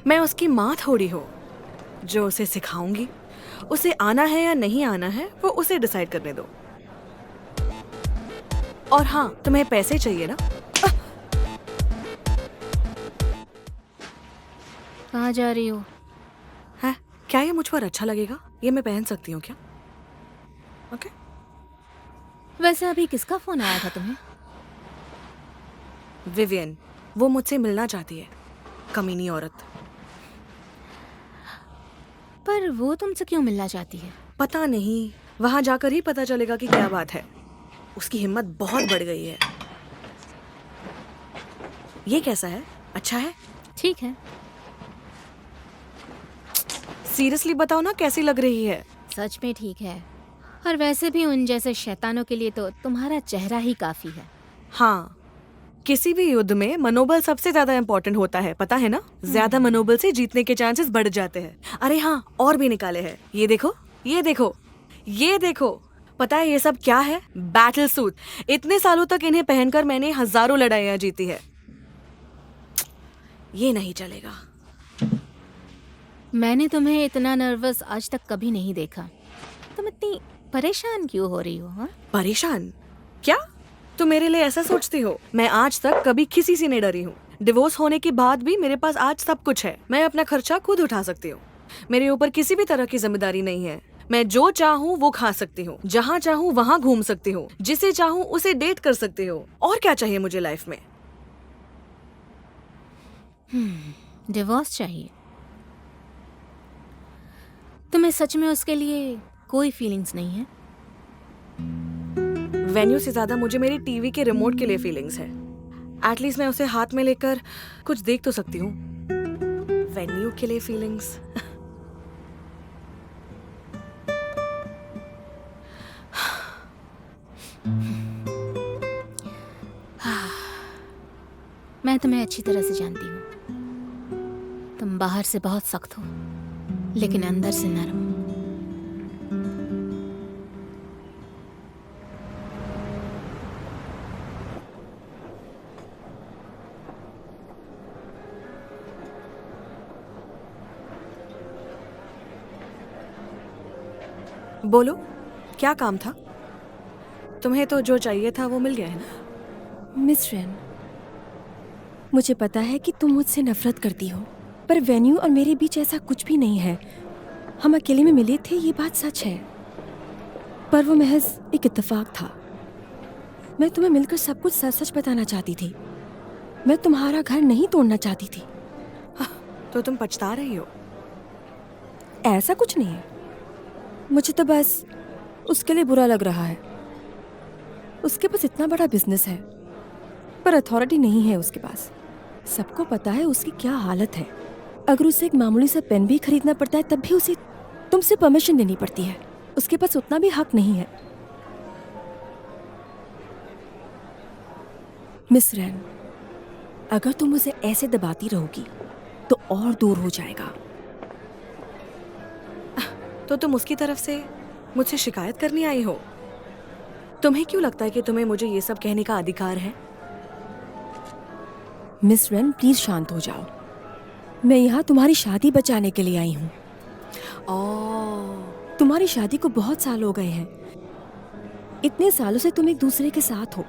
मैं उसकी माँ थोड़ी हो जो उसे सिखाऊंगी। उसे आना है या नहीं आना है वो उसे डिसाइड करने दो। और हाँ, तुम्हें पैसे चाहिए ना? कहाँ जा रही हो? है क्या ये मुझ पर अच्छा लगेगा? ये मैं पहन सकती हूँ क्या? ओके। वैसे अभी किसका फोन आया था तुम्हें? विवियन, वो मुझसे मिलना चाहती है, कमीनी औरत। पर वो तुमसे क्यों मिलना चाहती है? पता नहीं, वहां जाकर ही पता चलेगा कि क्या बात है। उसकी हिम्मत बहुत बढ़ गई है। ये कैसा है? अच्छा है? ठीक है। सीरियसली बताओ ना, कैसी लग रही है? सच में ठीक है। और वैसे भी उन जैसे शैतानों के लिए तो तुम्हारा चेहरा ही काफी है। हाँ, किसी भी युद्ध में मनोबल सबसे ज्यादा इम्पोर्टेंट होता है, पता है ना? ज्यादा मनोबल से जीतने के चांसेस बढ़ जाते हैं। अरे हाँ, और भी निकाले हैं। ये देखो, ये देखो, ये देखो। पता है ये सब क्या है? Battle suit. इतने सालों तक इन्हें पहनकर मैंने हजारों लड़ाइयां जीती है। ये नहीं चलेगा। मैंने तुम्हें इतना नर्वस आज तक कभी नहीं देखा। तुम इतनी परेशान क्यों हो रही हो? हाँ? परेशान? क्या तुम मेरे लिए ऐसा सोचती हो? मैं आज तक कभी किसी से नहीं डरी हूँ। डिवोर्स होने के बाद भी मेरे पास आज सब कुछ है। मैं अपना खर्चा खुद उठा सकती हूँ। मेरे ऊपर किसी भी तरह की जिम्मेदारी नहीं है। मैं जो चाहूँ वो खा सकती हूँ, जहाँ चाहूँ वहाँ घूम सकती हूँ, जिसे चाहूँ उसे डेट कर सकती हूँ। और क्या चाहिए मुझे लाइफ में? डिवोर्स चाहिए? तुम्हें सच में उसके लिए कोई फीलिंग्स नहीं है? वेन्यू से ज्यादा मुझे मेरी टीवी के रिमोट के लिए फीलिंग्स है। एटलीस्ट मैं उसे हाथ में लेकर कुछ देख तो सकती हूँ। वेन्यू के लिए फीलिंग्स? मैं तुम्हें अच्छी तरह से जानती हूँ। तुम बाहर से बहुत सख्त हो, लेकिन अंदर से नरम। बोलो, क्या काम था? तुम्हें तो जो चाहिए था वो मिल गया है ना? मिस रेन, मुझे पता है कि तुम मुझसे नफरत करती हो, पर वेन्यू और मेरे बीच ऐसा कुछ भी नहीं है। हम अकेले में मिले थे, ये बात सच है, पर वो महज एक इत्तेफाक था। मैं तुम्हें मिलकर सब कुछ सच सच बताना चाहती थी। मैं तुम्हारा घर नहीं तोड़ना चाहती थी। तो तुम पछता रही हो? ऐसा कुछ नहीं है। मुझे तो बस उसके लिए बुरा लग रहा है। उसके पास इतना बड़ा बिजनेस है, पर अथॉरिटी नहीं है उसके पास। सबको पता है उसकी क्या हालत है। अगर उसे एक मामूली सा पेन भी खरीदना पड़ता है तब भी उसे तुमसे परमिशन लेनी पड़ती है। उसके पास उतना भी हक नहीं है। मिस रैन, अगर तुम उसे ऐसे दबाती रहोगी तो और दूर हो जाएगा। तो तुम उसकी तरफ से मुझसे शिकायत करने आई हो? तुम्हें क्यों लगता है कि तुम्हें मुझे ये सब कहने का अधिकार है? मिस रैन, प्लीज शांत हो जाओ। मैं यहाँ तुम्हारी शादी बचाने के लिए आई हूँ। तुम्हारी शादी को बहुत साल हो गए हैं। इतने सालों से तुम एक दूसरे के साथ हो।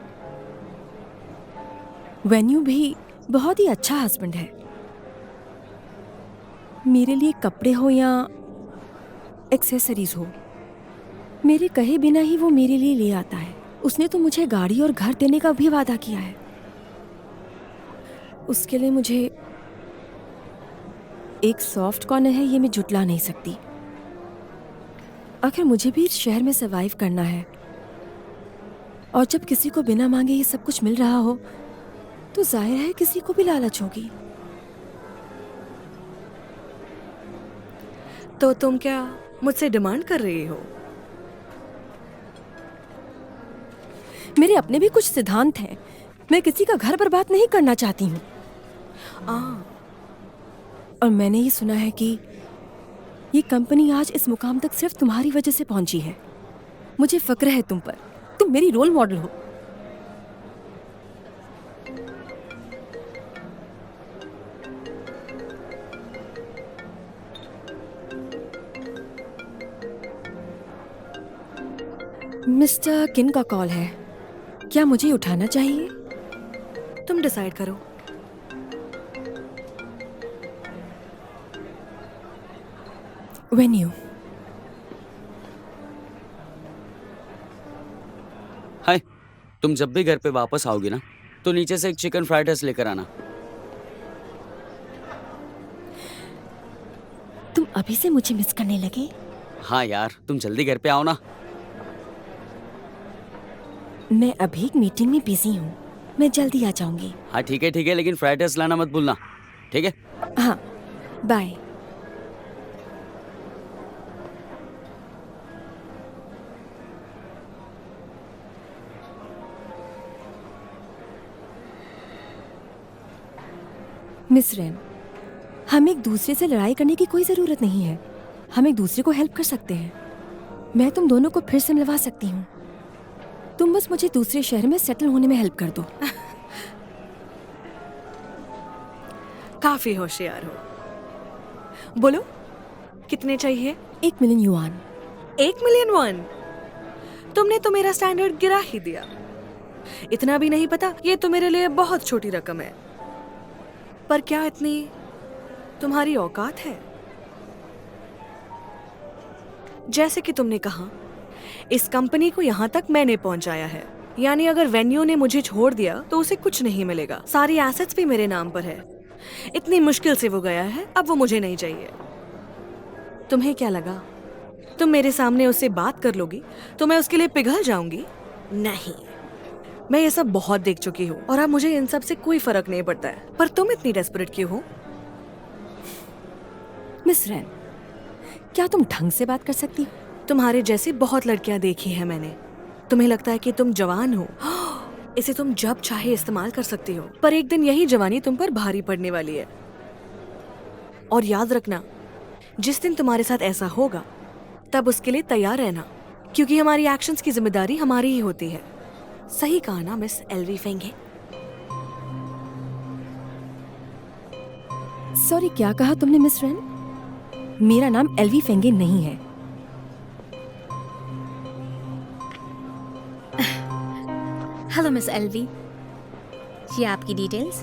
वेन्यू भी बहुत ही अच्छा हस्बैंड है। मेरे लिए कपड़े हो या एक्सेसरीज हो, मेरे कहे बिना ही वो मेरे लिए ले आता है। उसने तो मुझे गाड़ी और घर देने का भी वादा किया है। उसके लिए मुझे एक सॉफ्ट कॉर्नर है, ये मैं जुटला नहीं सकती। आखिर मुझे भी इस शहर में सर्वाइव करना है, और जब किसी को बिना मांगे ये सब कुछ मिल रहा हो तो जाहिर है किसी को भी लालच होगी। तो तुम क्या मुझसे डिमांड कर रही हो? मेरे अपने भी कुछ सिद्धांत हैं। मैं किसी का घर बर्बाद नहीं करना चाहती हूँ। और मैंने ये सुना है कि ये कंपनी आज इस मुकाम तक सिर्फ तुम्हारी वजह से पहुंची है। मुझे फक्र है तुम पर। तुम मेरी रोल मॉडल हो। मिस्टर किन का कॉल है? क्या मुझे उठाना चाहिए? तुम डिसाइड करो। वेन्यू। हाय, तुम जब भी घर पे वापस आओगी ना तो नीचे से एक चिकन फ्राइड राइस लेकर आना। तुम अभी से मुझे मिस करने लगे? हाँ यार, तुम जल्दी घर पे आओ ना। मैं अभी एक मीटिंग में बिजी हूँ, मैं जल्दी आ जाऊंगी। हाँ ठीक है, लेकिन फ्राइड राइस लाना मत भूलना, ठीक है? हाँ, बाय। मिस रैन, हम एक दूसरे से लड़ाई करने की कोई ज़रूरत नहीं है। हम एक दूसरे को हेल्प कर सकते हैं। मैं तुम दोनों को फिर से मिलवा सकती हूँ। तुम बस मुझे दूसरे शहर में सेटल होने में हेल्प कर दो। काफी होशियार हो। बोलो, कितने चाहिए? 1 मिलियन युआन। 1 million von? तुमने तो मेरा स्टैंडर्ड गिरा ही दिया। इतना भी नहीं पता, ये तो मेरे लिए बहुत छोटी रकम है। पर क्या इतनी तुम्हारी औकात है? जैसे कि तुमने कहा, इस कंपनी को यहाँ तक मैंने पहुंचाया है। यानी अगर वेन्यू ने मुझे छोड़ दिया तो उसे कुछ नहीं मिलेगा। सारी एसेट्स भी मेरे नाम पर है। इतनी मुश्किल से वो गया है, अब वो मुझे नहीं चाहिए। तुम्हें क्या लगा, तुम मेरे सामने उससे बात कर लोगी तो मैं उसके लिए पिघल जाऊंगी? नहीं, मैं ये सब बहुत देख चुकी हूँ और अब मुझे इन सब से कोई फर्क नहीं पड़ता है। पर तुम इतनी डेस्परेट क्यों हो? मिस रैन, क्या तुम ढंग से बात कर सकती हो? तुम्हारे जैसी बहुत लड़कियां देखी है मैंने। तुम्हें लगता है कि तुम जवान हो, इसे तुम जब चाहे इस्तेमाल कर सकती हो। पर एक दिन यही जवानी तुम पर भारी पड़ने वाली है। और याद रखना, जिस दिन तुम्हारे साथ ऐसा होगा तब उसके लिए तैयार रहना, क्योंकि हमारी एक्शंस की जिम्मेदारी हमारी ही होती है। सही कहा ना मिस एल्वी फेंगे? सॉरी, क्या कहा तुमने मिस रैन? मेरा नाम एल्वी फेंगे नहीं है। हेलो मिस एल्वी, ये आपकी डिटेल्स।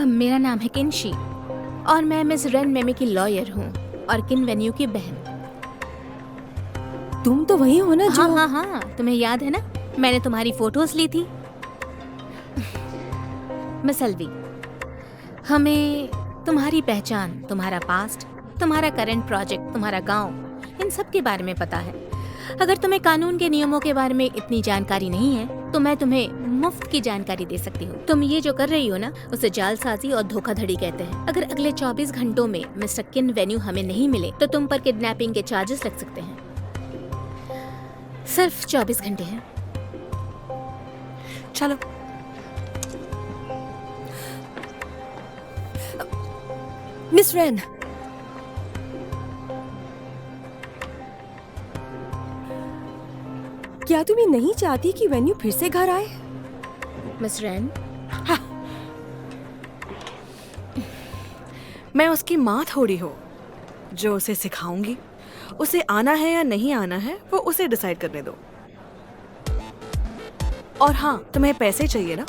मेरा नाम है किनशी और मैं मिस रेन मेमे की लॉयर हूँ और किन वेन्यू की बहन। तुम तो वही हो ना जो... हाँ हाँ हाँ, तुम्हें याद है ना, मैंने तुम्हारी फोटोज ली थी। मिस एल्वी, हमें तुम्हारी पहचान, तुम्हारा पास्ट, तुम्हारा करंट प्रोजेक्ट, तुम्हारा गांव, इन सब के बारे में पता है। अगर तुम्हें कानून के नियमों के बारे में इतनी जानकारी नहीं है तो मैं तुम्हें मुफ्त की जानकारी दे सकती हूँ। तुम ये जो कर रही हो ना, उसे जालसाजी और धोखाधड़ी कहते हैं। अगर अगले 24 घंटों में मिस्टर किन वेन्यू हमें नहीं मिले तो तुम पर किडनैपिंग के चार्जेस लग सकते हैं। सिर्फ 24 घंटे हैं। चलो। मिस रैन, क्या तुम ये नहीं चाहती कि वेन्यू फिर से घर आए? मिस रैन, मैं उसकी माँ थोड़ी हो जो उसे सिखाऊंगी। उसे आना है या नहीं आना है वो उसे डिसाइड करने दो। और हाँ, तुम्हें पैसे चाहिए ना?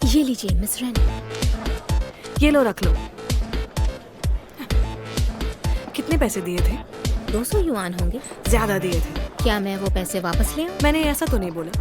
ये लीजिए मिस रैन। ये लो, रख लो। कितने पैसे दिए थे? 200 युआन होंगे। ज्यादा दिए थे। क्या मैं वो पैसे वापस ले आऊं? मैंने ऐसा तो नहीं बोला।